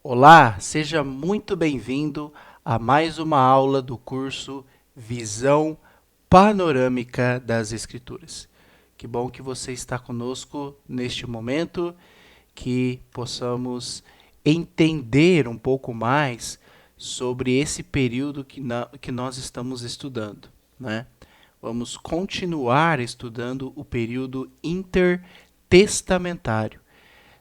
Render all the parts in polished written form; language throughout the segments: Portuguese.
Olá, seja muito bem-vindo a mais uma aula do curso Visão Panorâmica das Escrituras. Que bom que você está conosco neste momento, que possamos entender um pouco mais sobre esse período que nós estamos estudando, né? Vamos continuar estudando o período intertestamentário.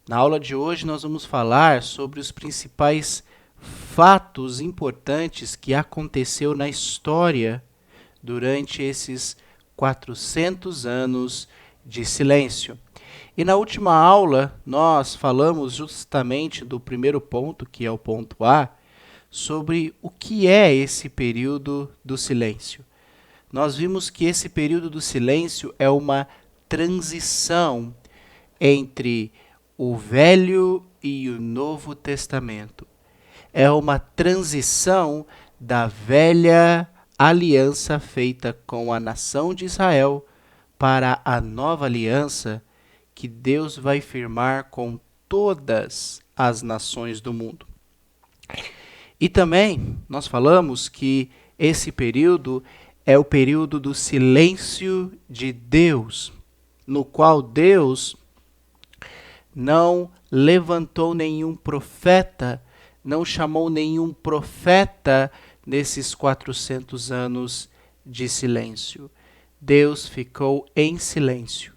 Na aula de hoje, nós vamos falar sobre os principais fatos importantes que aconteceu na história durante esses 400 anos de silêncio. E na última aula, nós falamos justamente do primeiro ponto, que é o ponto A, sobre o que é esse período do silêncio. Nós vimos que esse período do silêncio é uma transição entre o Velho e o Novo Testamento. É uma transição da velha aliança feita com a nação de Israel para a nova aliança que Deus vai firmar com todas as nações do mundo. E também nós falamos que esse período é o período do silêncio de Deus, no qual Deus não levantou nenhum profeta, não chamou nenhum profeta nesses 400 anos de silêncio. Deus ficou em silêncio.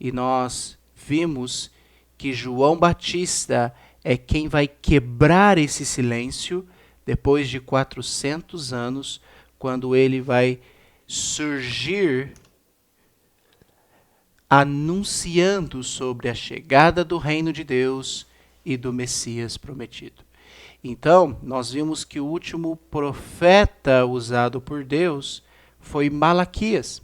E nós vimos que João Batista é quem vai quebrar esse silêncio depois de 400 anos, quando ele vai surgir anunciando sobre a chegada do reino de Deus e do Messias prometido. Então, nós vimos que o último profeta usado por Deus foi Malaquias.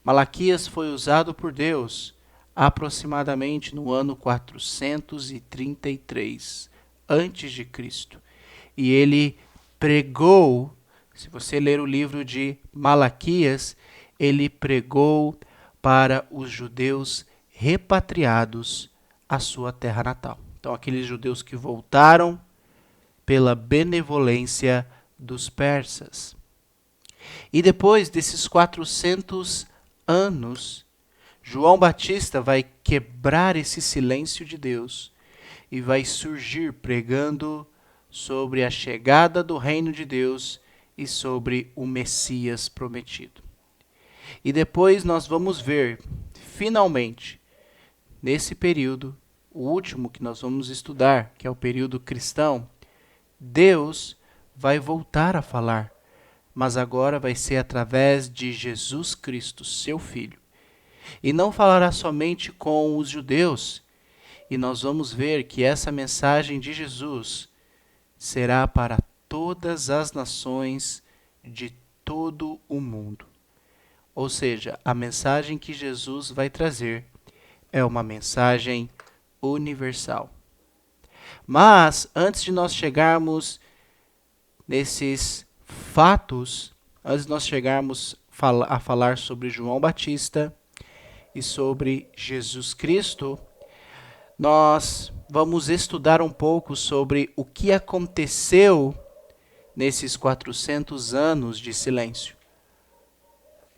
Malaquias foi usado por Deus aproximadamente no ano 433 antes de Cristo. E ele pregou, se você ler o livro de Malaquias, ele pregou para os judeus repatriados à sua terra natal. Então, aqueles judeus que voltaram pela benevolência dos persas. E depois desses 400 anos, João Batista vai quebrar esse silêncio de Deus e vai surgir pregando sobre a chegada do reino de Deus e sobre o Messias prometido. E depois nós vamos ver, finalmente, nesse período, o último que nós vamos estudar, que é o período cristão, Deus vai voltar a falar, mas agora vai ser através de Jesus Cristo, seu Filho. E não falará somente com os judeus, e nós vamos ver que essa mensagem de Jesus será para todas as nações de todo o mundo. Ou seja, a mensagem que Jesus vai trazer é uma mensagem universal. Mas, antes de nós chegarmos nesses fatos, antes de nós chegarmos a falar sobre João Batista e sobre Jesus Cristo, nós vamos estudar um pouco sobre o que aconteceu nesses 400 anos de silêncio.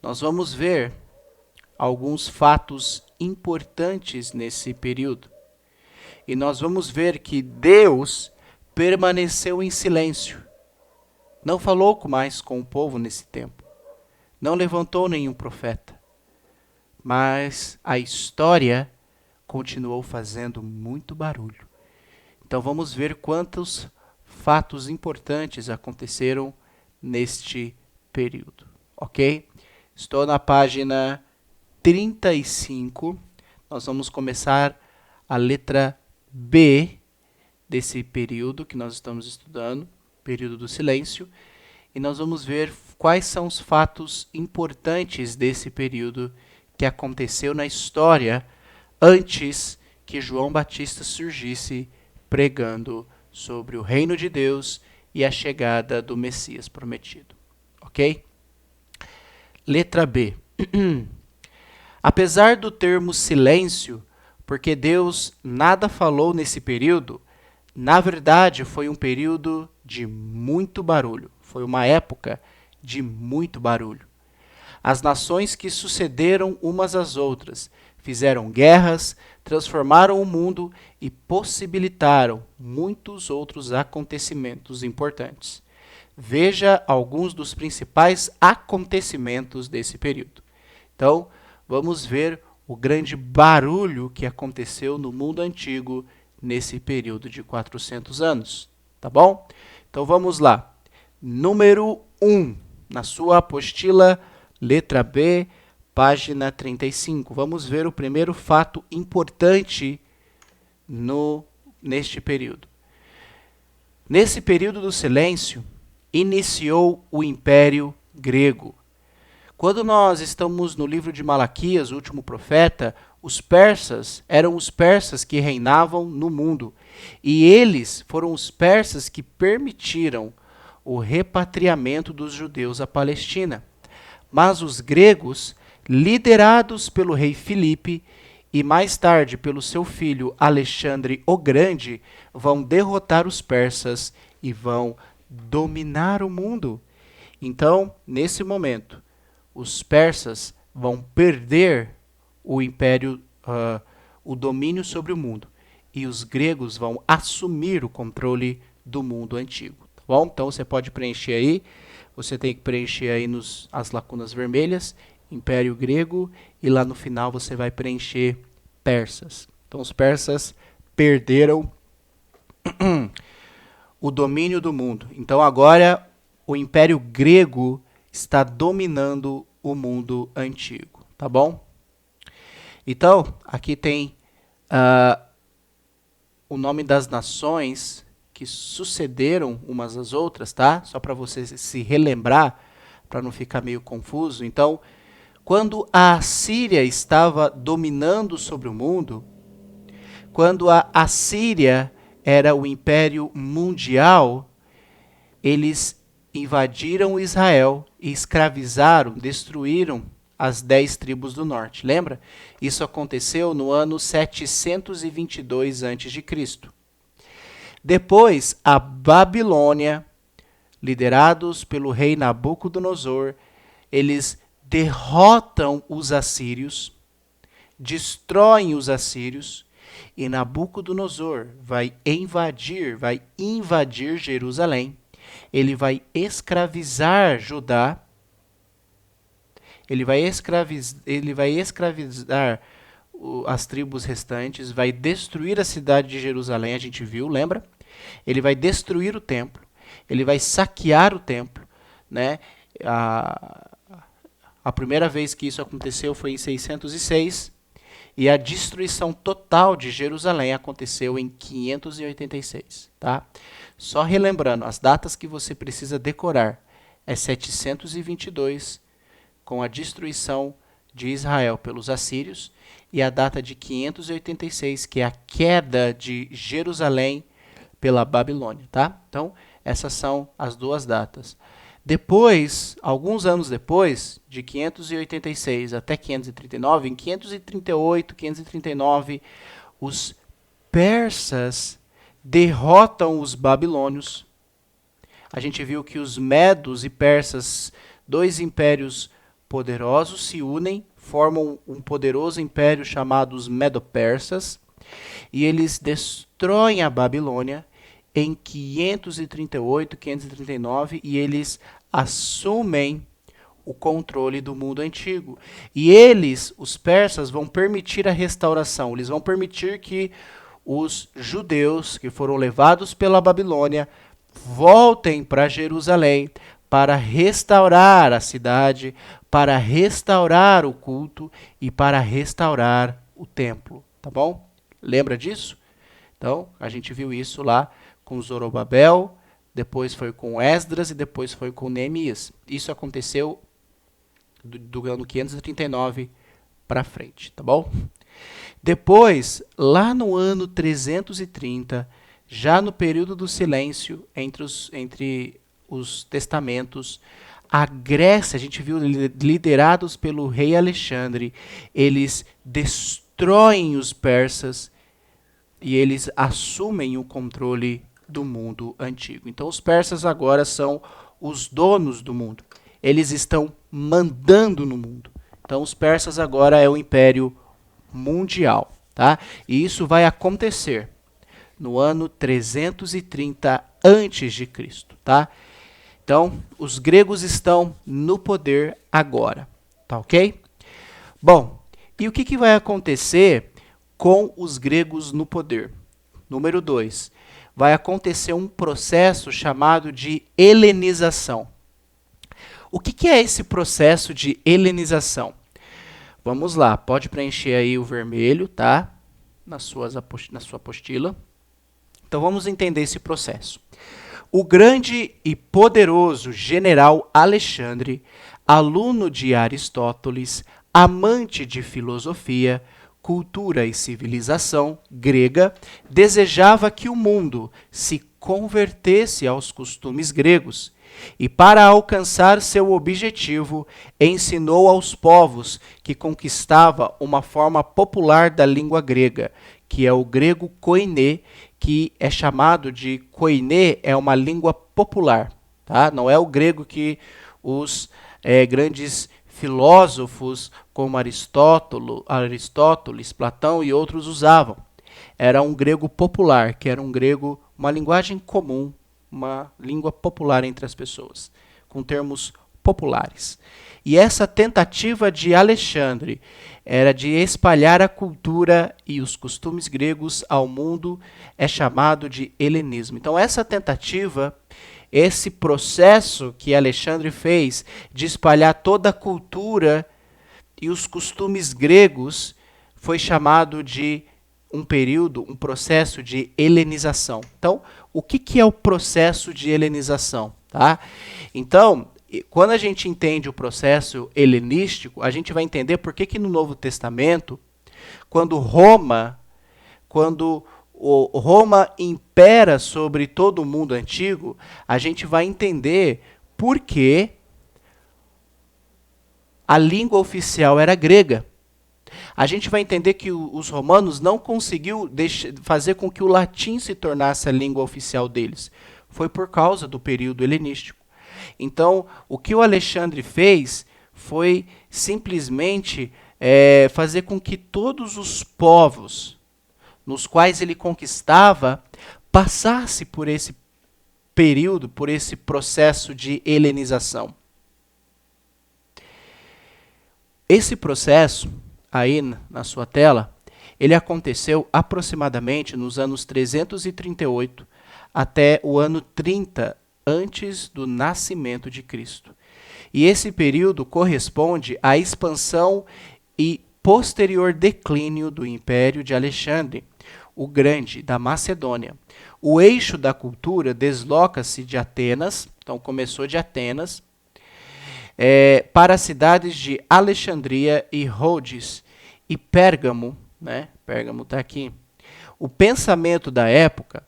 Nós vamos ver alguns fatos importantes nesse período. E nós vamos ver que Deus permaneceu em silêncio. Não falou mais com o povo nesse tempo. Não levantou nenhum profeta. Mas a história continuou fazendo muito barulho. Então vamos ver quantos fatos importantes aconteceram neste período, ok? Estou na página 35. Nós vamos começar a letra B desse período que nós estamos estudando, período do silêncio, e nós vamos ver quais são os fatos importantes desse período que aconteceu na história antes que João Batista surgisse pregando sobre o reino de Deus e a chegada do Messias prometido. Ok? Letra B. Apesar do termo silêncio, porque Deus nada falou nesse período, Na verdade, foi um período de muito barulho. Foi uma época de muito barulho. As nações que sucederam umas às outras fizeram guerras, transformaram o mundo e possibilitaram muitos outros acontecimentos importantes. Veja alguns dos principais acontecimentos desse período. Então, vamos ver o grande barulho que aconteceu no mundo antigo nesse período de 400 anos. Tá bom? Então, vamos lá. Número 1, na sua apostila, letra B, página 35. Vamos ver o primeiro fato importante neste período. Nesse período do silêncio, iniciou o Império Grego. Quando nós estamos no livro de Malaquias, o último profeta, os persas eram os persas que reinavam no mundo. E eles foram os persas que permitiram o repatriamento dos judeus à Palestina. Mas os gregos, liderados pelo rei Filipe e mais tarde pelo seu filho Alexandre o Grande, vão derrotar os persas e vão dominar o mundo. Então, nesse momento, os persas vão perder o império, o domínio sobre o mundo, e os gregos vão assumir o controle do mundo antigo. Tá bom? Então você pode preencher aí, você tem que preencher aí as lacunas vermelhas, Império Grego, e lá no final você vai preencher persas. Então os persas perderam o domínio do mundo. Então agora o Império Grego está dominando o mundo antigo, tá bom? Então, aqui tem o nome das nações que sucederam umas às outras, tá? Só para você se relembrar, para não ficar meio confuso. Então, quando a Assíria estava dominando sobre o mundo, quando a Assíria era o império mundial, eles invadiram Israel e escravizaram, destruíram as 10 tribos do norte. Lembra? Isso aconteceu no ano 722 a.C. Depois, a Babilônia, liderados pelo rei Nabucodonosor, eles derrotam os assírios, destroem os assírios, e Nabucodonosor vai invadir Jerusalém. Ele vai escravizar Judá, ele vai escravizar as tribos restantes, vai destruir a cidade de Jerusalém, a gente viu, lembra? Ele vai destruir o templo, ele vai saquear o templo, né? A primeira vez que isso aconteceu foi em 606, e a destruição total de Jerusalém aconteceu em 586, tá? Só relembrando, as datas que você precisa decorar é 722, com a destruição de Israel pelos assírios, e a data de 586, que é a queda de Jerusalém pela Babilônia, tá? Então, essas são as duas datas. Depois, alguns anos depois, de 586 até 539, em 538, 539, os persas derrotam os babilônios. A gente viu que os medos e persas, dois impérios poderosos, se unem, formam um poderoso império chamado os medo-persas, e eles destroem a Babilônia em 538, 539, e eles assumem o controle do mundo antigo. E eles, os persas, vão permitir a restauração. Eles vão permitir que os judeus que foram levados pela Babilônia voltem para Jerusalém para restaurar a cidade, para restaurar o culto e para restaurar o templo. Tá bom? Lembra disso? Então, a gente viu isso lá com Zorobabel, depois foi com Esdras e depois foi com Neemias. Isso aconteceu do ano 539 para frente, tá bom? Depois, lá no ano 330, já no período do silêncio entre os testamentos, a Grécia, a gente viu, liderados pelo rei Alexandre, eles destroem os persas, e eles assumem o controle do mundo antigo. Então os persas agora são os donos do mundo. Eles estão mandando no mundo. Então os persas agora é o império mundial, tá? E isso vai acontecer no ano 330 antes de Cristo, tá? Então, os gregos estão no poder agora, tá ok? Bom, e o que vai acontecer com os gregos no poder? Número 2, vai acontecer um processo chamado de helenização. O que é esse processo de helenização? Vamos lá, pode preencher aí o vermelho, tá? Na sua apostila. Então vamos entender esse processo. O grande e poderoso general Alexandre, aluno de Aristóteles, amante de filosofia, cultura e civilização grega, desejava que o mundo se convertesse aos costumes gregos e, para alcançar seu objetivo, ensinou aos povos que conquistava uma forma popular da língua grega, que é o grego koiné, que é chamado de koiné, é uma língua popular, tá? Não é o grego que os grandes filósofos como Aristóteles, Platão e outros usavam. Era um grego popular, que era um grego, uma linguagem comum, uma língua popular entre as pessoas, com termos populares. E essa tentativa de Alexandre era de espalhar a cultura e os costumes gregos ao mundo, é chamado de helenismo. Então essa tentativa, esse processo que Alexandre fez de espalhar toda a cultura e os costumes gregos, foi chamado de um processo de helenização. Então, o que é o processo de helenização? Tá? Então, quando a gente entende o processo helenístico, a gente vai entender por que no Novo Testamento, quando Roma impera sobre todo o mundo antigo, a gente vai entender por que a língua oficial era grega. A gente vai entender que os romanos não conseguiu fazer com que o latim se tornasse a língua oficial deles. Foi por causa do período helenístico. Então, o que o Alexandre fez foi simplesmente fazer com que todos os povos nos quais ele conquistava passasse por esse período, por esse processo de helenização. Esse processo, aí na sua tela, ele aconteceu aproximadamente nos anos 338 até o ano 30 antes do nascimento de Cristo. E esse período corresponde à expansão e posterior declínio do Império de Alexandre, o Grande, da Macedônia. O eixo da cultura desloca-se de Atenas, então começou de Atenas, para as cidades de Alexandria e Rhodes e Pérgamo, né? Pérgamo está aqui. O pensamento da época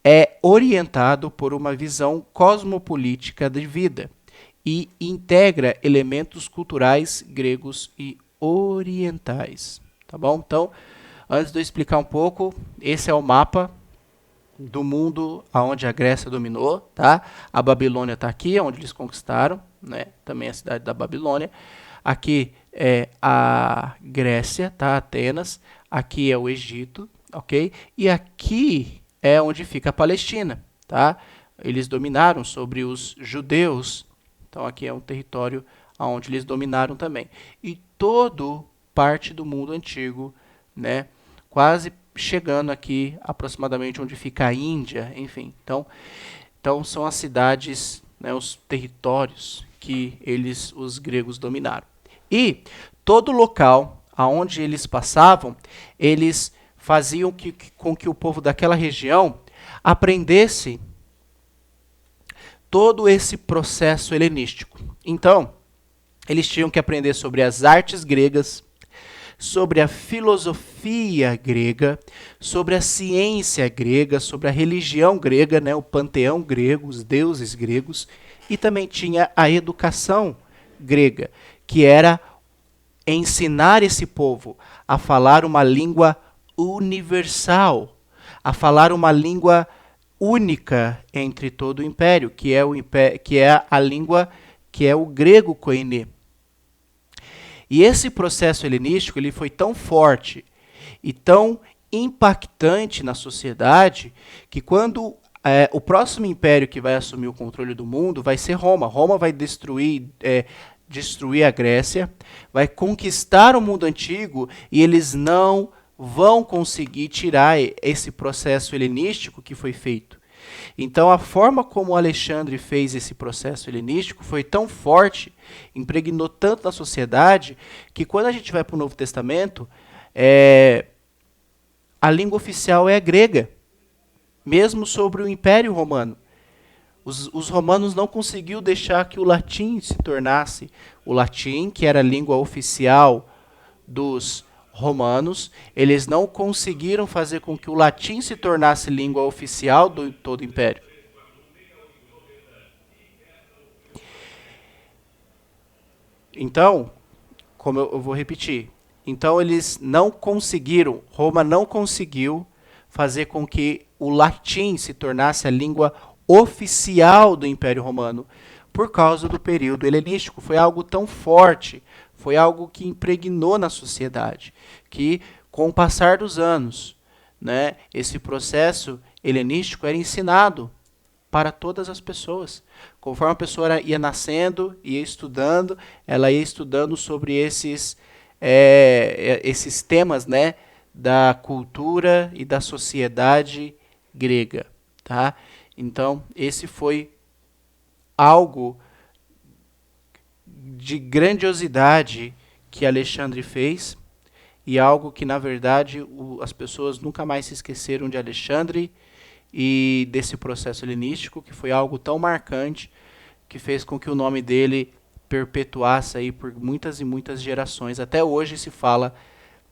é orientado por uma visão cosmopolítica de vida e integra elementos culturais gregos e orientais. Tá bom? Então, antes de eu explicar um pouco, esse é o mapa do mundo onde a Grécia dominou, tá? A Babilônia está aqui, onde eles conquistaram, né? Também a cidade da Babilônia. Aqui é a Grécia, tá? Atenas. Aqui é o Egito, ok? E aqui é onde fica a Palestina, tá? Eles dominaram sobre os judeus. Então aqui é um território onde eles dominaram também. E todo parte do mundo antigo, né? Quase chegando aqui aproximadamente onde fica a Índia, enfim. Então são as cidades, né, os territórios que os gregos dominaram. E todo local aonde eles passavam, eles faziam com que o povo daquela região aprendesse todo esse processo helenístico. Então, eles tinham que aprender sobre as artes gregas, sobre a filosofia grega, sobre a ciência grega, sobre a religião grega, né, o panteão grego, os deuses gregos, e também tinha a educação grega, que era ensinar esse povo a falar uma língua universal, a falar uma língua única entre todo o império, que é a língua que é o grego koiné. E esse processo helenístico ele foi tão forte e tão impactante na sociedade que quando o próximo império que vai assumir o controle do mundo vai ser Roma. Roma vai destruir a Grécia, vai conquistar o mundo antigo e eles não vão conseguir tirar esse processo helenístico que foi feito. Então, a forma como Alexandre fez esse processo helenístico foi tão forte, impregnou tanto na sociedade, que quando a gente vai para o Novo Testamento, a língua oficial é a grega, mesmo sobre o Império Romano. Os romanos não conseguiram deixar que o latim se tornasse o latim, que era a língua oficial dos romanos. Eles não conseguiram fazer com que o latim se tornasse língua oficial do todo o império. Então, como eu vou repetir, então eles não conseguiram, Roma não conseguiu fazer com que o latim se tornasse a língua oficial do Império Romano, por causa do período helenístico. Foi algo tão forte, foi algo que impregnou na sociedade, que com o passar dos anos, né, esse processo helenístico era ensinado para todas as pessoas. Conforme a pessoa ia nascendo, ia estudando, ela ia estudando sobre esses temas, né, da cultura e da sociedade grega. Tá? Então, esse foi algo de grandiosidade que Alexandre fez e algo que, na verdade, as pessoas nunca mais se esqueceram de Alexandre e desse processo helenístico, que foi algo tão marcante que fez com que o nome dele perpetuasse aí por muitas e muitas gerações. Até hoje se fala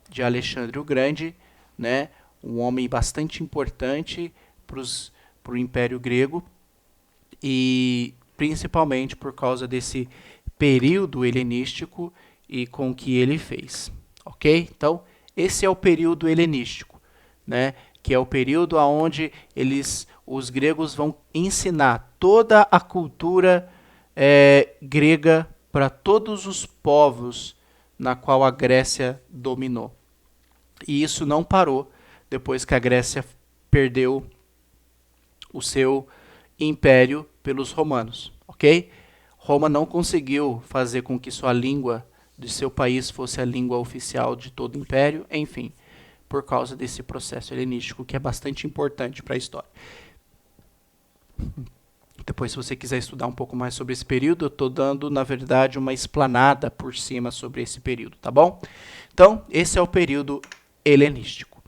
de Alexandre o Grande, né? Um homem bastante importante para o Império Grego, e principalmente por causa desse período helenístico e com que ele fez. Ok? Então, esse é o período helenístico, né? Que é o período onde os gregos vão ensinar toda a cultura grega para todos os povos na qual a Grécia dominou. E isso não parou depois que a Grécia perdeu o seu império pelos romanos, ok? Roma não conseguiu fazer com que sua língua de seu país fosse a língua oficial de todo o império, enfim, por causa desse processo helenístico que é bastante importante para a história. Depois, se você quiser estudar um pouco mais sobre esse período, eu estou dando, na verdade, uma explanada por cima sobre esse período, tá bom? Então, esse é o período helenístico.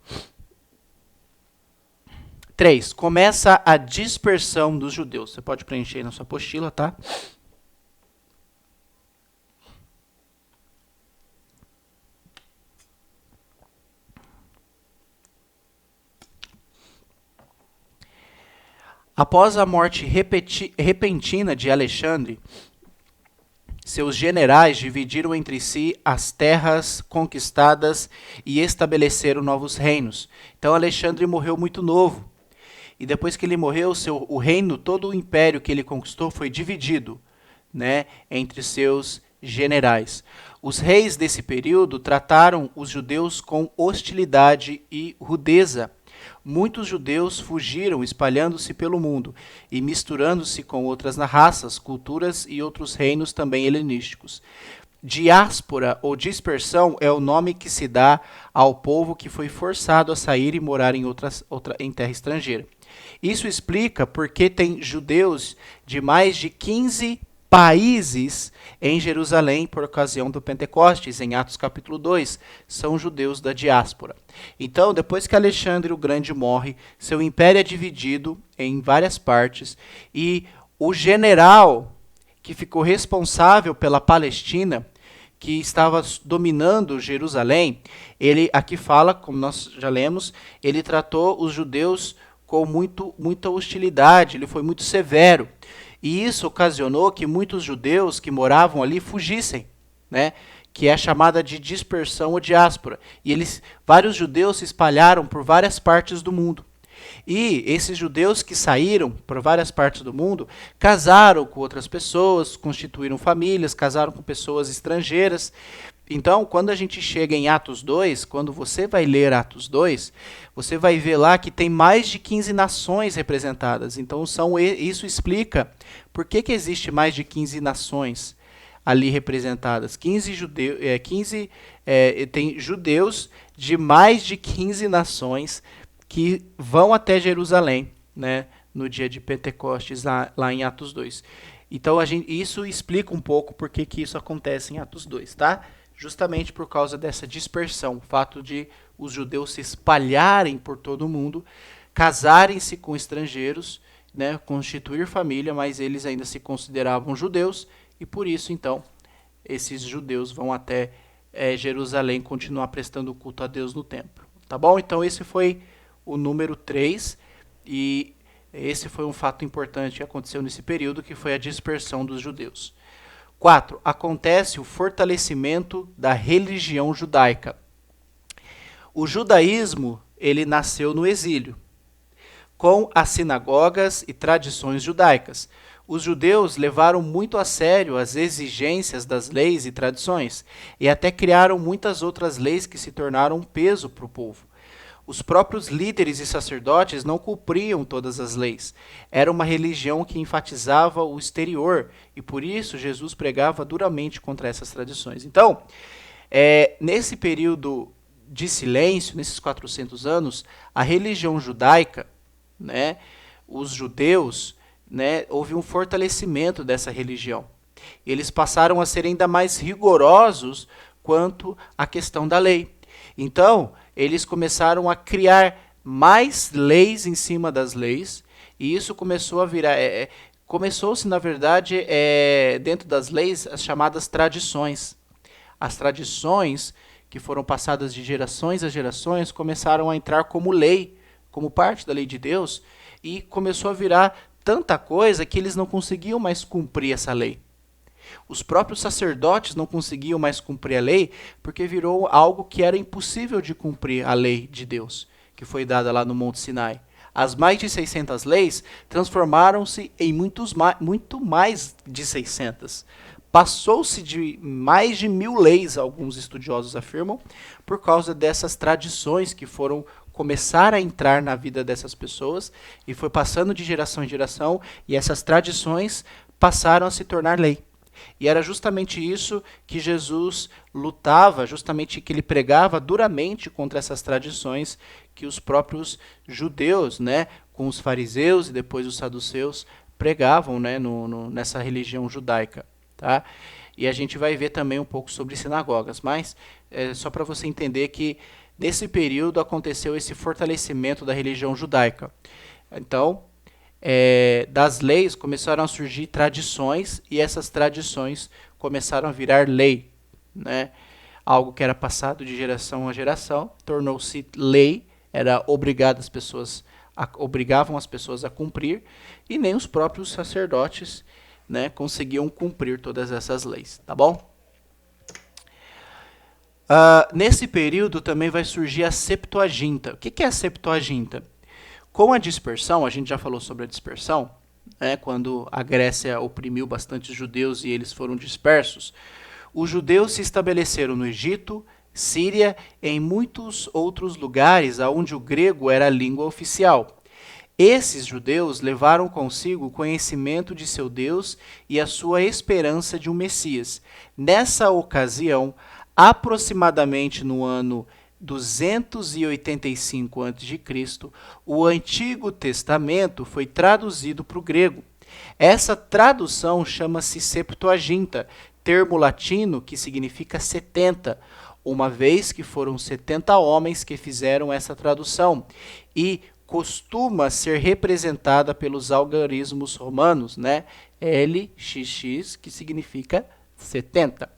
3. Começa a dispersão dos judeus. Você pode preencher aí na sua apostila, tá? Após a morte repentina de Alexandre, seus generais dividiram entre si as terras conquistadas e estabeleceram novos reinos. Então Alexandre morreu muito novo. E depois que ele morreu, o reino, todo o império que ele conquistou foi dividido, né, entre seus generais. Os reis desse período trataram os judeus com hostilidade e rudeza. Muitos judeus fugiram, espalhando-se pelo mundo e misturando-se com outras raças, culturas e outros reinos também helenísticos. Diáspora ou dispersão é o nome que se dá ao povo que foi forçado a sair e morar em terra estrangeira. Isso explica porque tem judeus de mais de 15 países em Jerusalém por ocasião do Pentecostes, em Atos capítulo 2, são judeus da diáspora. Então, depois que Alexandre o Grande morre, seu império é dividido em várias partes e o general que ficou responsável pela Palestina, que estava dominando Jerusalém, ele aqui fala, como nós já lemos, ele tratou os judeus com muita hostilidade, ele foi muito severo. E isso ocasionou que muitos judeus que moravam ali fugissem, né? que é chamada de dispersão ou diáspora. E vários judeus se espalharam por várias partes do mundo. E esses judeus que saíram por várias partes do mundo casaram com outras pessoas, constituíram famílias, casaram com pessoas estrangeiras. Então, quando a gente chega em Atos 2, quando você vai ler Atos 2, você vai ver lá que tem mais de 15 nações representadas. Então, isso explica por que existe mais de 15 nações ali representadas. Tem judeus de mais de 15 nações que vão até Jerusalém, né, no dia de Pentecostes, lá em Atos 2. Então, isso explica um pouco por que isso acontece em Atos 2, tá? Justamente por causa dessa dispersão, o fato de os judeus se espalharem por todo o mundo, casarem-se com estrangeiros, né, constituir família, mas eles ainda se consideravam judeus, e por isso, então, esses judeus vão até Jerusalém continuar prestando culto a Deus no templo. Tá bom? Então, esse foi o número 3, e esse foi um fato importante que aconteceu nesse período, que foi a dispersão dos judeus. 4. Acontece o fortalecimento da religião judaica. O judaísmo, ele nasceu no exílio, com as sinagogas e tradições judaicas. Os judeus levaram muito a sério as exigências das leis e tradições, e até criaram muitas outras leis que se tornaram um peso para o povo. Os próprios líderes e sacerdotes não cumpriam todas as leis. Era uma religião que enfatizava o exterior, e por isso Jesus pregava duramente contra essas tradições. Então, nesse período de silêncio, nesses 400 anos, a religião judaica, né, os judeus, né, houve um fortalecimento dessa religião. Eles passaram a ser ainda mais rigorosos quanto à questão da lei. Então, eles começaram a criar mais leis em cima das leis, e isso começou a virar... começou-se, na verdade, dentro das leis, as chamadas tradições. As tradições que foram passadas de gerações a gerações começaram a entrar como lei, como parte da lei de Deus, e começou a virar tanta coisa que eles não conseguiam mais cumprir essa lei. Os próprios sacerdotes não conseguiam mais cumprir a lei, porque virou algo que era impossível de cumprir, a lei de Deus, que foi dada lá no Monte Sinai. As mais de 600 leis transformaram-se em muito mais de 600. Passou-se de mais de 1000 leis, alguns estudiosos afirmam, por causa dessas tradições que foram começar a entrar na vida dessas pessoas, e foi passando de geração em geração, e essas tradições passaram a se tornar lei. E era justamente isso que Jesus lutava, justamente que ele pregava duramente contra essas tradições que os próprios judeus, né, com os fariseus e depois os saduceus, pregavam, né, nessa religião judaica. Tá? E a gente vai ver também um pouco sobre sinagogas, mas só para você entender que nesse período aconteceu esse fortalecimento da religião judaica. Então, das leis começaram a surgir tradições, e essas tradições começaram a virar lei, né? Algo que era passado de geração a geração tornou-se lei, obrigavam as pessoas a cumprir, e nem os próprios sacerdotes, né, conseguiam cumprir todas essas leis, tá bom? Nesse período também vai surgir a Septuaginta. O que é a Septuaginta? Com a dispersão, a gente já falou sobre a dispersão, né, quando a Grécia oprimiu bastante judeus e eles foram dispersos, os judeus se estabeleceram no Egito, Síria e em muitos outros lugares onde o grego era a língua oficial. Esses judeus levaram consigo o conhecimento de seu Deus e a sua esperança de um Messias. Nessa ocasião, aproximadamente no ano 285 a.C., o Antigo Testamento foi traduzido para o grego. Essa tradução chama-se Septuaginta, termo latino que significa 70, uma vez que foram 70 homens que fizeram essa tradução, e costuma ser representada pelos algarismos romanos, né? LXX, que significa 70.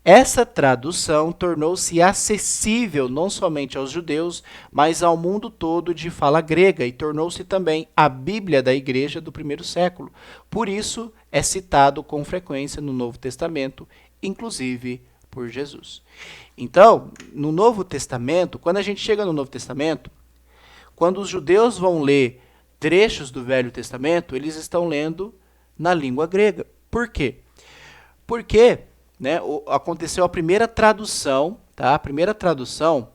Essa tradução tornou-se acessível não somente aos judeus, mas ao mundo todo de fala grega, e tornou-se também a Bíblia da Igreja do primeiro século. Por isso, é citado com frequência no Novo Testamento, inclusive por Jesus. Então, no Novo Testamento, quando a gente chega no Novo Testamento, quando os judeus vão ler trechos do Velho Testamento, eles estão lendo na língua grega. Por quê? Porque, né, aconteceu a primeira tradução, tá? A primeira tradução,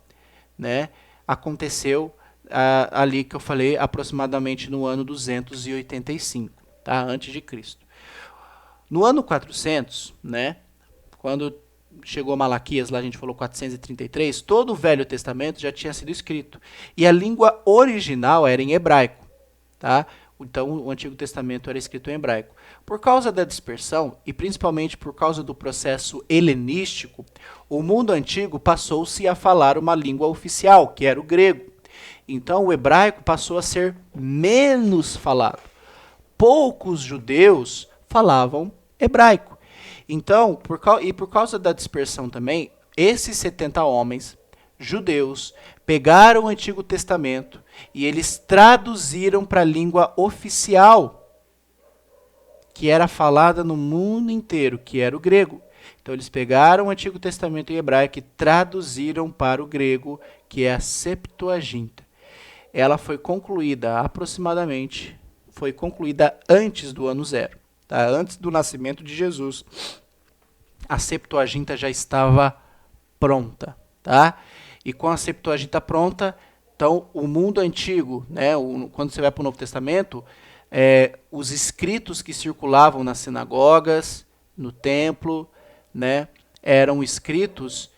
né, aconteceu ali que eu falei, aproximadamente no ano 285, tá? Antes de Cristo. No ano 400, né, quando chegou Malaquias, lá a gente falou 433, todo o Velho Testamento já tinha sido escrito. E a língua original era em hebraico, tá? Então o Antigo Testamento era escrito em hebraico. Por causa da dispersão, e principalmente por causa do processo helenístico, o mundo antigo passou-se a falar uma língua oficial, que era o grego. Então o hebraico passou a ser menos falado. Poucos judeus falavam hebraico. Então, por causa da dispersão também, esses 70 homens judeus pegaram o Antigo Testamento e eles traduziram para a língua oficial, que era falada no mundo inteiro, que era o grego. Então eles pegaram o Antigo Testamento em hebraico e traduziram para o grego, que é a Septuaginta. Ela foi concluída aproximadamente, foi concluída antes do ano zero. Tá? Antes do nascimento de Jesus, a Septuaginta já estava pronta. Tá? E com a Septuaginta pronta, então o mundo antigo, né, quando você vai para o Novo Testamento, os escritos que circulavam nas sinagogas, no templo, né, eram escritos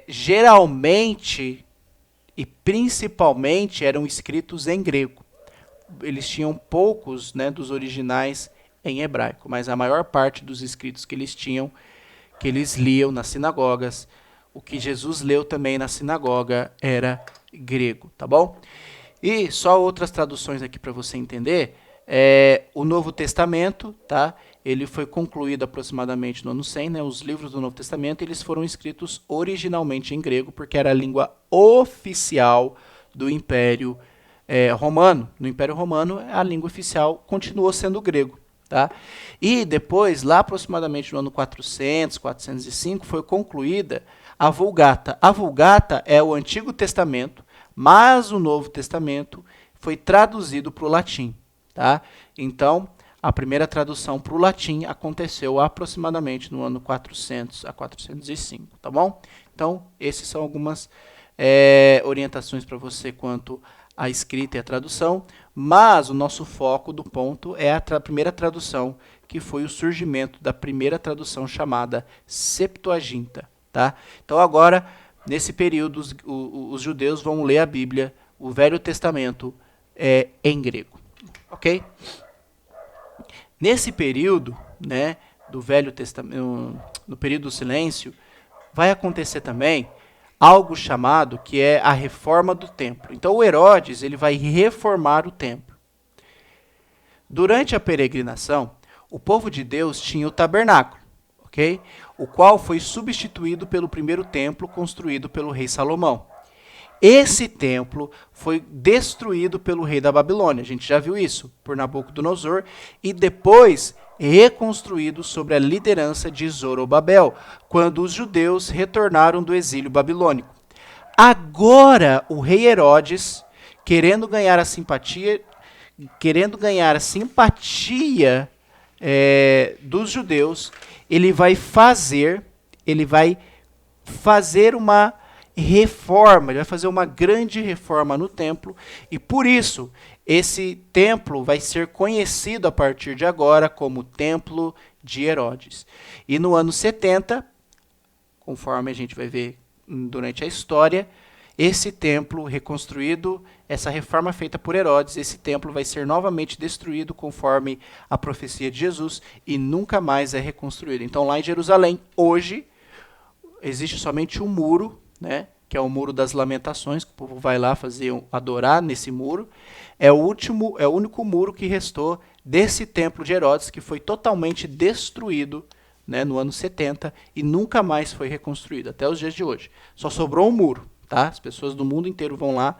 geralmente e principalmente eram escritos em grego. Eles tinham poucos, né, dos originais em hebraico, mas a maior parte dos escritos que eles tinham, que eles liam nas sinagogas, o que Jesus leu também na sinagoga era grego, tá bom? E só outras traduções aqui para você entender. O Novo Testamento, tá? Ele foi concluído aproximadamente no ano 100, né? Os livros do Novo Testamento eles foram escritos originalmente em grego, porque era a língua oficial do Império Romano. No Império Romano, a língua oficial continuou sendo o grego. Tá? E depois, lá aproximadamente no ano 400, 405, foi concluída a Vulgata. A Vulgata é o Antigo Testamento, mas o Novo Testamento foi traduzido para o latim. Tá? Então, a primeira tradução para o latim aconteceu aproximadamente no ano 400 a 405. Tá bom? Então, essas são algumas orientações para você quanto à escrita e à tradução, mas o nosso foco do ponto é a primeira tradução, que foi o surgimento da primeira tradução chamada Septuaginta. Tá? Então agora, nesse período, os judeus vão ler a Bíblia, o Velho Testamento, em grego. Ok? Nesse período, né, do Velho Testamento, no período do silêncio, vai acontecer também algo chamado que é a reforma do templo. Então o Herodes ele vai reformar o templo. Durante a peregrinação, o povo de Deus tinha o tabernáculo, ok? O qual foi substituído pelo primeiro templo construído pelo rei Salomão. Esse templo foi destruído pelo rei da Babilônia, a gente já viu isso, por Nabucodonosor, e depois reconstruído sob a liderança de Zorobabel, quando os judeus retornaram do exílio babilônico. Agora, o rei Herodes, querendo ganhar a simpatia dos judeus, ele vai fazer uma reforma, ele vai fazer uma grande reforma no templo, e por isso esse templo vai ser conhecido a partir de agora como Templo de Herodes. E no ano 70, conforme a gente vai ver durante a história, esse templo reconstruído, essa reforma feita por Herodes, esse templo vai ser novamente destruído conforme a profecia de Jesus e nunca mais é reconstruído. Então lá em Jerusalém, hoje, existe somente um muro, né, que é o Muro das Lamentações, que o povo vai lá adorar nesse muro. É o único muro que restou desse templo de Herodes, que foi totalmente destruído, né, no ano 70 e nunca mais foi reconstruído, até os dias de hoje. Só sobrou um muro. Tá? As pessoas do mundo inteiro vão lá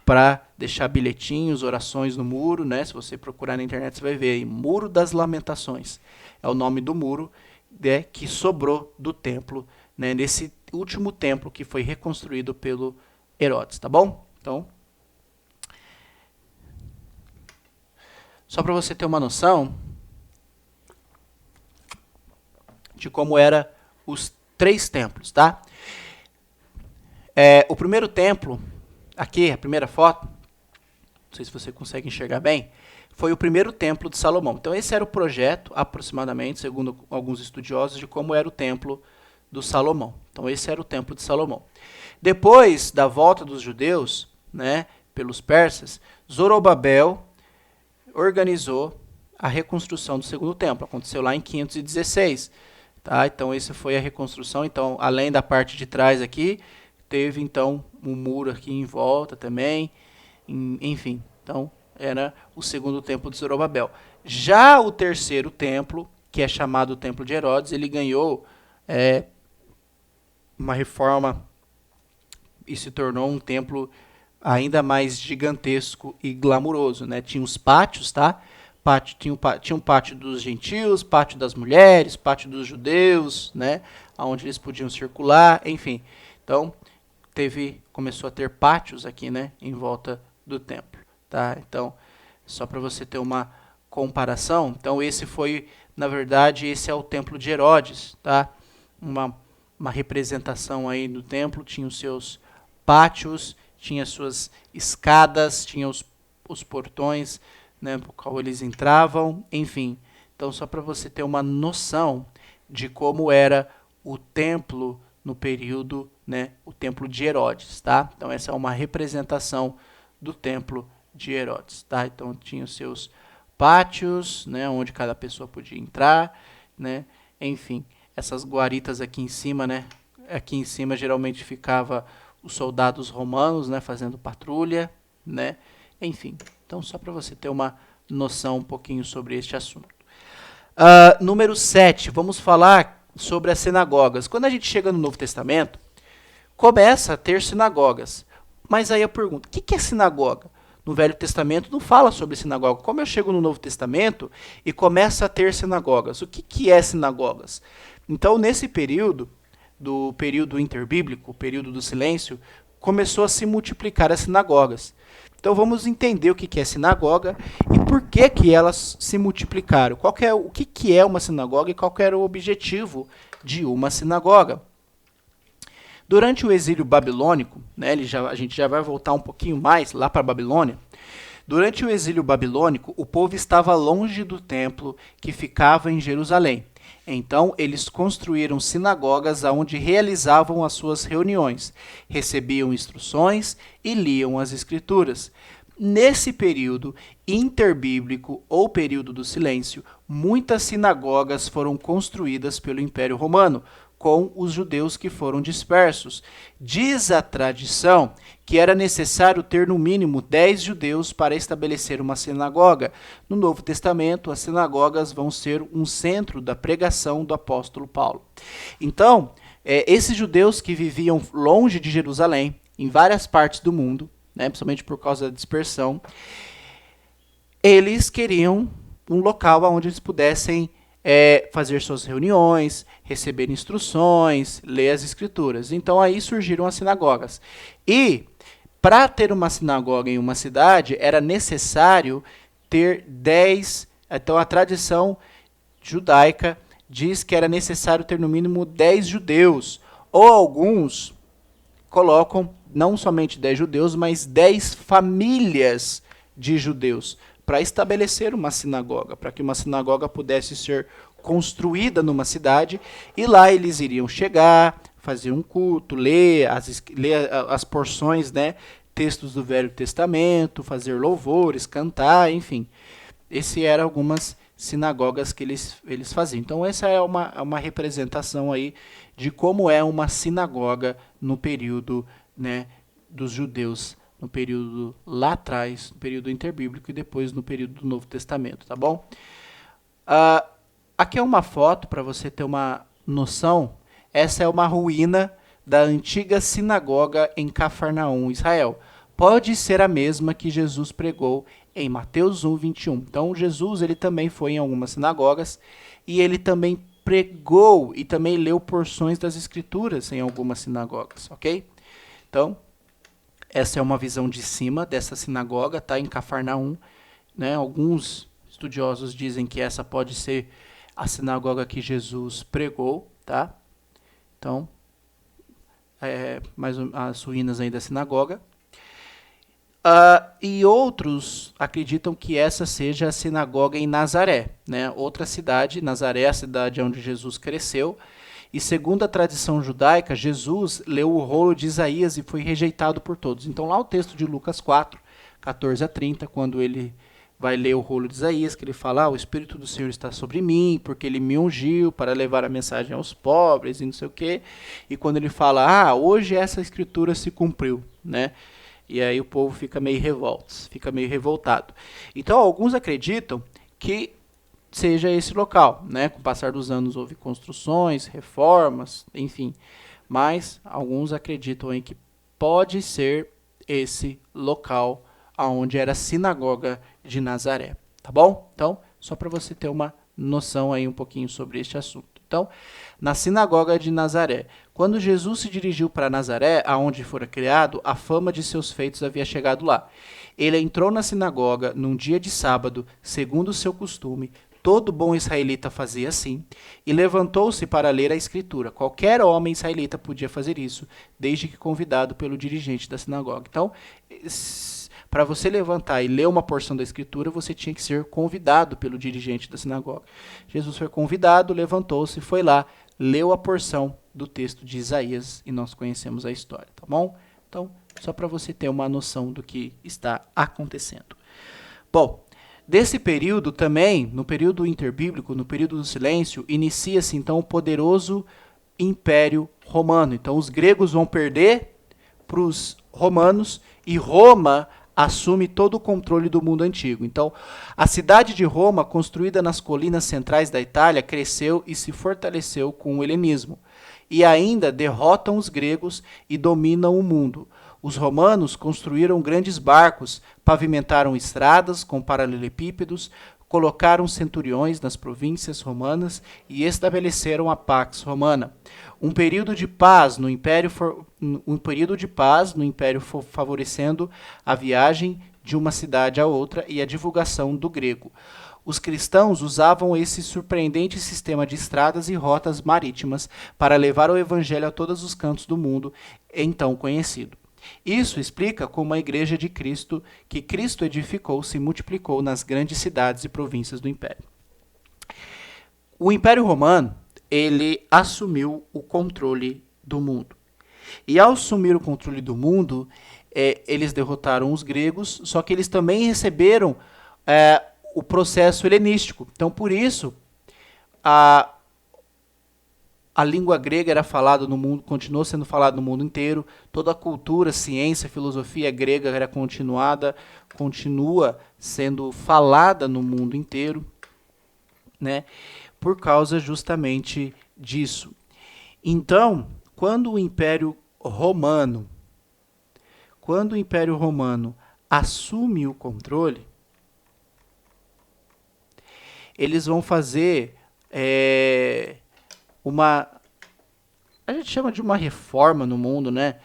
para deixar bilhetinhos, orações no muro. Né? Se você procurar na internet, você vai ver aí, Muro das Lamentações. É o nome do muro que sobrou do templo, né, nesse último templo que foi reconstruído pelo Herodes, tá bom? Então, só para você ter uma noção de como era os 3 templos, tá? O primeiro templo, aqui, a primeira foto, não sei se você consegue enxergar bem, foi o primeiro templo de Salomão. Então esse era o projeto, aproximadamente, segundo alguns estudiosos, de como era o templo do Salomão. Então esse era o templo de Salomão. Depois da volta dos judeus, né, pelos persas, Zorobabel organizou a reconstrução do segundo templo. Aconteceu lá em 516. Tá? Então essa foi a reconstrução. Então, além da parte de trás aqui, teve então um muro aqui em volta também. Enfim, então era o segundo templo de Zorobabel. Já o terceiro templo, que é chamado o Templo de Herodes, ele ganhou uma reforma e se tornou um templo ainda mais gigantesco e glamuroso, né? Tinha os pátios, tá? Tinha um pátio dos gentios, pátio das mulheres, pátio dos judeus, né? Onde eles podiam circular, enfim. Então, começou a ter pátios aqui, né? Em volta do templo, tá? Então, só para você ter uma comparação, então esse foi, na verdade, esse é o templo de Herodes, tá? Uma representação aí do templo, tinha os seus pátios, tinha suas escadas, tinha os portões, né, por qual eles entravam, enfim. Então, só para você ter uma noção de como era o templo no período, né, o templo de Herodes, tá? Então, essa é uma representação do templo de Herodes, tá? Então, tinha os seus pátios, né, onde cada pessoa podia entrar, né? Enfim, essas guaritas aqui em cima, né? Aqui em cima geralmente ficava os soldados romanos, né, fazendo patrulha, né? Enfim, então só para você ter uma noção um pouquinho sobre este assunto. Número 7, vamos falar sobre as sinagogas. Quando a gente chega no Novo Testamento, começa a ter sinagogas. Mas aí eu pergunto, o que é sinagoga? No Velho Testamento não fala sobre sinagoga. Como eu chego no Novo Testamento e começa a ter sinagogas? O que é sinagogas? Então, nesse período, do período interbíblico, o período do silêncio, começou a se multiplicar as sinagogas. Então vamos entender o que é sinagoga e por que elas se multiplicaram. O que é uma sinagoga e qual era o objetivo de uma sinagoga. Durante o exílio babilônico, né, a gente já vai voltar um pouquinho mais lá para a Babilônia. Durante o exílio babilônico, o povo estava longe do templo que ficava em Jerusalém. Então, eles construíram sinagogas onde realizavam as suas reuniões, recebiam instruções e liam as escrituras. Nesse período interbíblico ou período do silêncio, muitas sinagogas foram construídas pelo Império Romano, com os judeus que foram dispersos. Diz a tradição que era necessário ter no mínimo 10 judeus para estabelecer uma sinagoga. No Novo Testamento, as sinagogas vão ser um centro da pregação do apóstolo Paulo. Então, esses judeus que viviam longe de Jerusalém, em várias partes do mundo, né, principalmente por causa da dispersão, eles queriam um local onde eles pudessem fazer suas reuniões, receber instruções, ler as escrituras. Então aí surgiram as sinagogas. E para ter uma sinagoga em uma cidade, era necessário ter 10. Então a tradição judaica diz que era necessário ter no mínimo 10 judeus. Ou alguns colocam não somente 10 judeus, mas 10 famílias de judeus, para estabelecer uma sinagoga, para que uma sinagoga pudesse ser construída numa cidade, e lá eles iriam chegar, fazer um culto, ler as porções, né, textos do Velho Testamento, fazer louvores, cantar, enfim. Essas eram algumas sinagogas que eles faziam. Então essa é uma representação aí de como é uma sinagoga no período, né, dos judeus, no período lá atrás, no período interbíblico e depois no período do Novo Testamento, tá bom? Aqui é uma foto para você ter uma noção. Essa é uma ruína da antiga sinagoga em Cafarnaum, Israel. Pode ser a mesma que Jesus pregou em Mateus 1, 21. Então Jesus ele também foi em algumas sinagogas e ele também pregou e também leu porções das Escrituras em algumas sinagogas, ok? Então, essa é uma visão de cima dessa sinagoga, tá? Em Cafarnaum, né? Alguns estudiosos dizem que essa pode ser a sinagoga que Jesus pregou, tá? Então, mais as ruínas aí da sinagoga. E outros acreditam que essa seja a sinagoga em Nazaré, né? Outra cidade, Nazaré, a cidade onde Jesus cresceu. E segundo a tradição judaica, Jesus leu o rolo de Isaías e foi rejeitado por todos. Então lá o texto de Lucas 4, 14 a 30, quando ele vai ler o rolo de Isaías, que ele fala, o Espírito do Senhor está sobre mim, porque ele me ungiu para levar a mensagem aos pobres e não sei o quê. E quando ele fala, hoje essa escritura se cumpriu, né? E aí o povo fica meio revoltado. Então alguns acreditam que seja esse local, né? Com o passar dos anos houve construções, reformas, enfim. Mas alguns acreditam em que pode ser esse local onde era a sinagoga de Nazaré, tá bom? Então, só para você ter uma noção aí um pouquinho sobre este assunto. Então, na sinagoga de Nazaré, quando Jesus se dirigiu para Nazaré, aonde fora criado, a fama de seus feitos havia chegado lá. Ele entrou na sinagoga num dia de sábado, segundo o seu costume. Todo bom israelita fazia assim, e levantou-se para ler a escritura. Qualquer homem israelita podia fazer isso, desde que convidado pelo dirigente da sinagoga. Então, para você levantar e ler uma porção da escritura, você tinha que ser convidado pelo dirigente da sinagoga. Jesus foi convidado, levantou-se, foi lá, leu a porção do texto de Isaías, e nós conhecemos a história, tá bom? Então, só para você ter uma noção do que está acontecendo. Bom, desse período também, no período interbíblico, no período do silêncio, inicia-se então o poderoso Império Romano. Então os gregos vão perder para os romanos e Roma assume todo o controle do mundo antigo. Então a cidade de Roma, construída nas colinas centrais da Itália, cresceu e se fortaleceu com o helenismo. E ainda derrotam os gregos e dominam o mundo. Os romanos construíram grandes barcos, pavimentaram estradas com paralelepípedos, colocaram centuriões nas províncias romanas e estabeleceram a Pax Romana. Um período de paz no Império favorecendo a viagem de uma cidade a outra e a divulgação do grego. Os cristãos usavam esse surpreendente sistema de estradas e rotas marítimas para levar o evangelho a todos os cantos do mundo, então conhecido. Isso explica como a igreja de Cristo, que Cristo edificou, se multiplicou nas grandes cidades e províncias do Império. O Império Romano, ele assumiu o controle do mundo. E ao assumir o controle do mundo, eles derrotaram os gregos, só que eles também receberam o processo helenístico. Então, por isso, a língua grega era falada no mundo, continuou sendo falada no mundo inteiro. Toda a cultura, ciência, filosofia grega era continua sendo falada no mundo inteiro, né? Por causa justamente disso. Então, quando o Império Romano assume o controle, eles vão fazer a gente chama de uma reforma no mundo, né?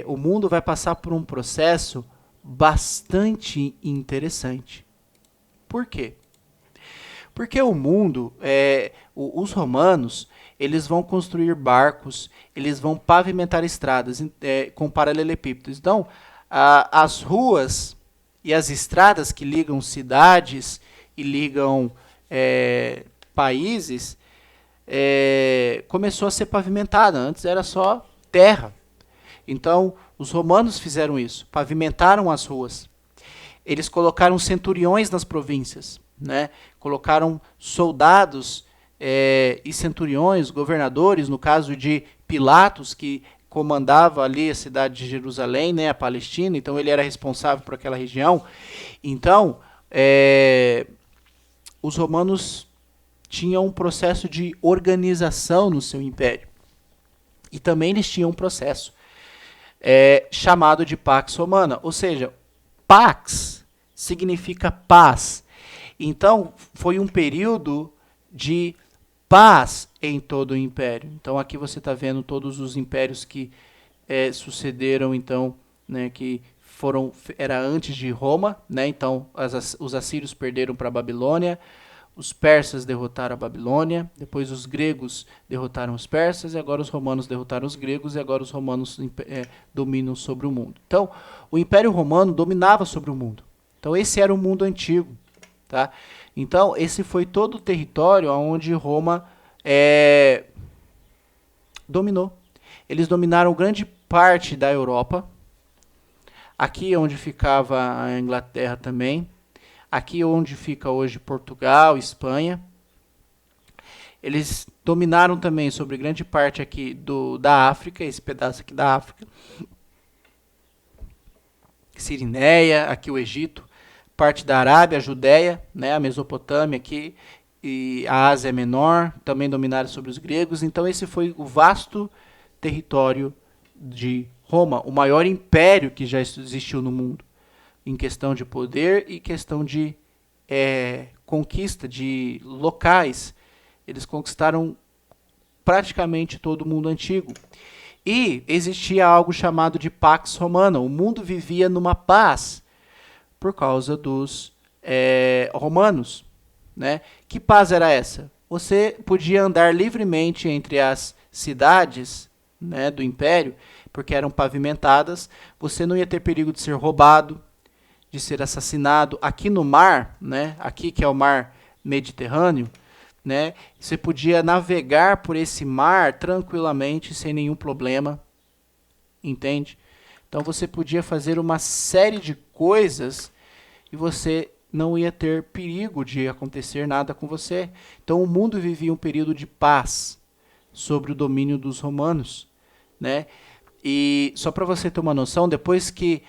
O mundo vai passar por um processo bastante interessante. Por quê? Porque o mundo, os romanos, eles vão construir barcos, eles vão pavimentar estradas com paralelepípedos. Então, as ruas e as estradas que ligam cidades e ligam países, começou a ser pavimentada. Antes era só terra. Então, os romanos fizeram isso, pavimentaram as ruas. Eles colocaram centuriões nas províncias, né? Colocaram soldados e centuriões, governadores, no caso de Pilatos, que comandava ali a cidade de Jerusalém, né, a Palestina, então ele era responsável por aquela região. Então, os romanos tinham um processo de organização no seu império. E também eles tinham um processo chamado de Pax Romana. Ou seja, Pax significa paz. Então, foi um período de paz em todo o império. Então aqui você está vendo todos os impérios que sucederam, então, né, que era antes de Roma, né? Então os assírios perderam para a Babilônia, os persas derrotaram a Babilônia, depois os gregos derrotaram os persas, e agora os romanos derrotaram os gregos, e agora os romanos dominam sobre o mundo. Então, o Império Romano dominava sobre o mundo. Então, esse era o mundo antigo. Tá? Então, esse foi todo o território onde Roma dominou. Eles dominaram grande parte da Europa. Aqui onde ficava a Inglaterra também. Aqui onde fica hoje Portugal, Espanha. Eles dominaram também sobre grande parte aqui da África, esse pedaço aqui da África. Cirinéia, aqui o Egito. Parte da Arábia, a Judéia, né, a Mesopotâmia aqui, e a Ásia Menor, também dominaram sobre os gregos. Então esse foi o vasto território de Roma, o maior império que já existiu no mundo, em questão de poder e questão de conquista de locais. Eles conquistaram praticamente todo o mundo antigo. E existia algo chamado de Pax Romana. O mundo vivia numa paz por causa dos romanos. Né? Que paz era essa? Você podia andar livremente entre as cidades, né, do império, porque eram pavimentadas. Você não ia ter perigo de ser roubado, de ser assassinado. Aqui no mar, né, aqui que é o mar Mediterrâneo, né, você podia navegar por esse mar tranquilamente, sem nenhum problema. Entende? Então você podia fazer uma série de coisas e você não ia ter perigo de acontecer nada com você. Então o mundo vivia um período de paz sobre o domínio dos romanos, né? E só para você ter uma noção, depois que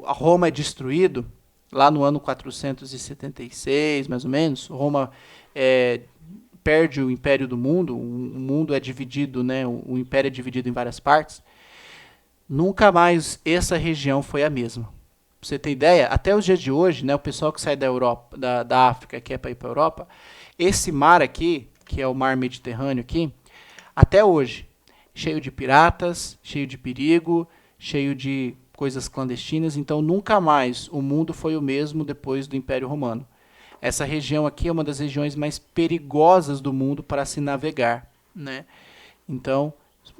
a Roma é destruído, lá no ano 476, mais ou menos, Roma perde o império do mundo, o mundo é dividido, né? O império é dividido em várias partes. Nunca mais essa região foi a mesma. Pra você ter ideia, até os dias de hoje, né, o pessoal que sai da Europa, da África, que é para ir para a Europa, esse mar aqui, que é o mar Mediterrâneo aqui, até hoje, cheio de piratas, cheio de perigo, cheio de coisas clandestinas. Então nunca mais o mundo foi o mesmo depois do Império Romano. Essa região aqui é uma das regiões mais perigosas do mundo para se navegar, né? Então,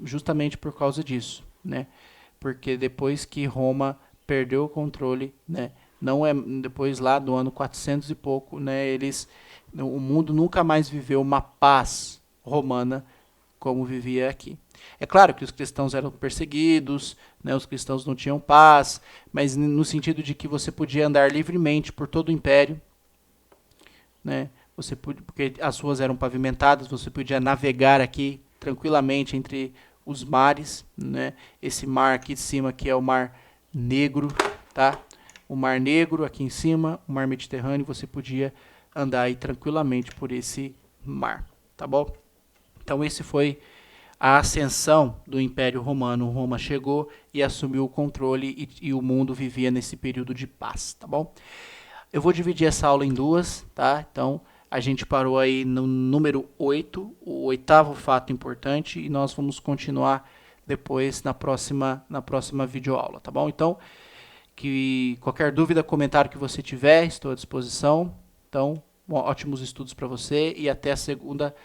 justamente por causa disso, né? Porque depois que Roma perdeu o controle, né? Não é depois lá do ano 400 e pouco, né? O mundo nunca mais viveu uma paz romana como vivia aqui. É claro que os cristãos eram perseguidos, né? Os cristãos não tinham paz, mas no sentido de que você podia andar livremente por todo o império, né? Porque as ruas eram pavimentadas, você podia navegar aqui tranquilamente entre os mares, né? Esse mar aqui de cima que é o Mar Negro, tá? O Mar Negro aqui em cima, o Mar Mediterrâneo, você podia andar aí tranquilamente por esse mar, tá bom? Então esse foi a ascensão do Império Romano. Roma chegou e assumiu o controle e o mundo vivia nesse período de paz, tá bom? Eu vou dividir essa aula em duas, tá? Então a gente parou aí no número 8, o 8º fato importante, e nós vamos continuar depois na próxima videoaula, tá bom? Então, que qualquer dúvida, comentário que você tiver, estou à disposição. Então, ótimos estudos para você e até a segunda,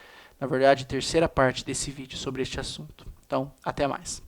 na verdade, terceira parte desse vídeo sobre este assunto. Então, até mais.